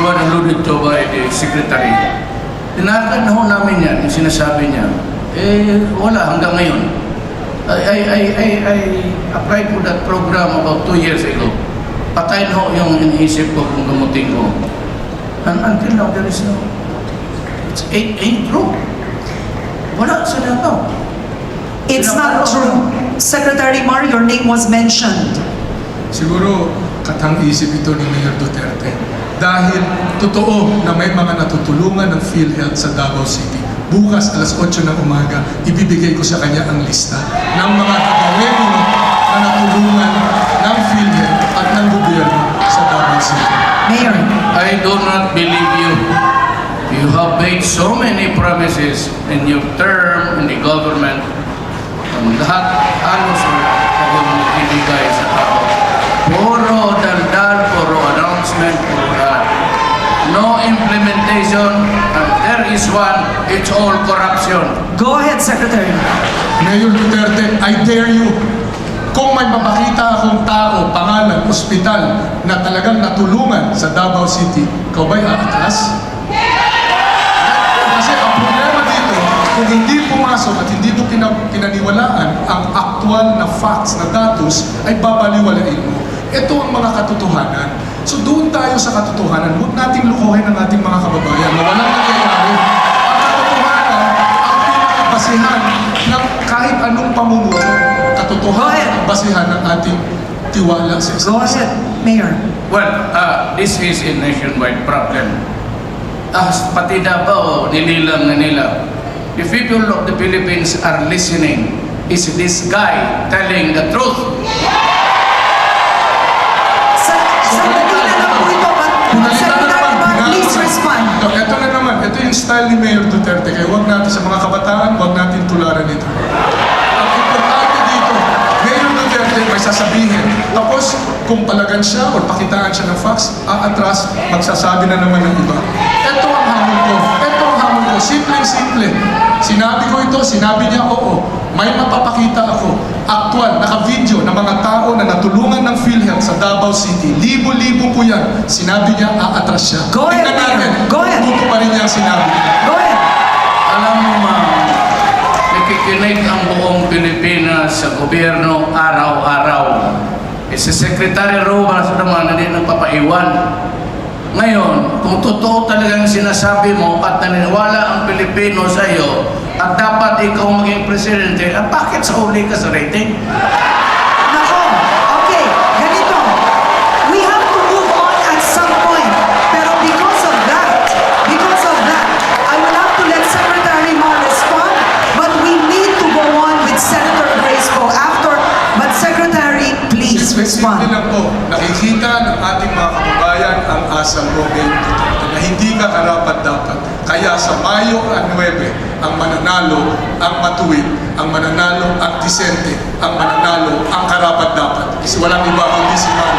one alluded to by the secretary. Tinakad na ho namin yan, yung sinasabi niya. Wala hanggang ngayon. I applied for that program about 2 years ago. Patay na ho yung iniisip ko kung gamutin ko. And until now, there is no... It ain't true. Wala sa Davao. It's not true. Secretary Mar, your name was mentioned. Siguro katang-isip ito ni Mayor Duterte. Dahil totoo na may mga natutulungan ng PhilHealth sa Davao City. Bukas alas 8 ng umaga, ibibigay ko sa kanya ang lista ng mga kagawin na natulungan ng PhilHealth at ng gobyerno sa Davao City. Mayor. I do not believe you. You have made so many promises in your term in the government. Lahat halos wala ibigay sa tao. Puro daldal, puro announcement, puro lahat. No implementation, and there is one, it's all corruption. Go ahead, Secretary. Mayor Duterte, I dare you. Kung may mapakita akong tao, pangalan, ospital na talagang natulungan sa Davao City, ikaw ba'y aatras? Kasi ang problema dito, kung hindi pumasok at hindi mo pinaniwalaan ang aktual na facts, na datos, ay babaliwalain mo. Ito ang mga katotohanan. So doon tayo sa katotohanan, huwag nating lukuhin ang ating mga kababayan na walang nangyayari. Ang katotohanan, ang pinakabasihan ng kahit anong pamumuno, katotohanan ang basihan ng ating tiwala sa isa't Go isa. ahead, Mayor. Well, this is a nationwide problem. Pati Davao, nililang na nila. The people of the Philippines are listening. Is this guy telling the truth? Sandali na lang po ito, but Secretary Mar, please respond. Ito na naman, ito yung style ni Mayor Duterte. Kaya huwag natin sa mga kabataan, huwag natin tularan ito. Ang importante dito, Mayor Duterte may sasabihin. Tapos, kung palagan siya o pakitaan siya ng facts, aatras, magsasabi na naman ng iba. Ito ang hamon ko. Ito ang hamon ko. Simple-simple. Sinabi ko ito, sinabi niya, oo. May mapapakita ako. Aktual, naka-video ng mga tao na natulungan ng PhilHealth sa Davao City. Libo-libo po yan. Sinabi niya, aatras siya. Go ahead, Tingnan natin. Mayor. Go ahead. Tuto pa rin niya ang sinabi niya. Go ahead. Alam mo, ma'am, nakikinig ang buong Pilipinas sa gobyerno araw-araw. Si Secretary Rojas naman na din nagpapaiwan. Ngayon, kung totoo talagang sinasabi mo at naniniwala ang Pilipino sa iyo at dapat ikaw maging presidente, bakit sa uli ka sa rating? Nako, okay, ganito. We have to move on at some point. Pero because of that, I will have to let Secretary Mar respond, but we need to go on with Senator Grace Poe after. But Secretary, please respond. Simple lang po, nakikita ng ating mga kababayan ang asal mo ngayon na hindi ka karapat-dapat. Kaya sa Mayo 9, ang mananalo ang matuwid, ang mananalo ang disente, ang mananalo ang karapat-dapat. Kasi walang iba kundi si Mayo.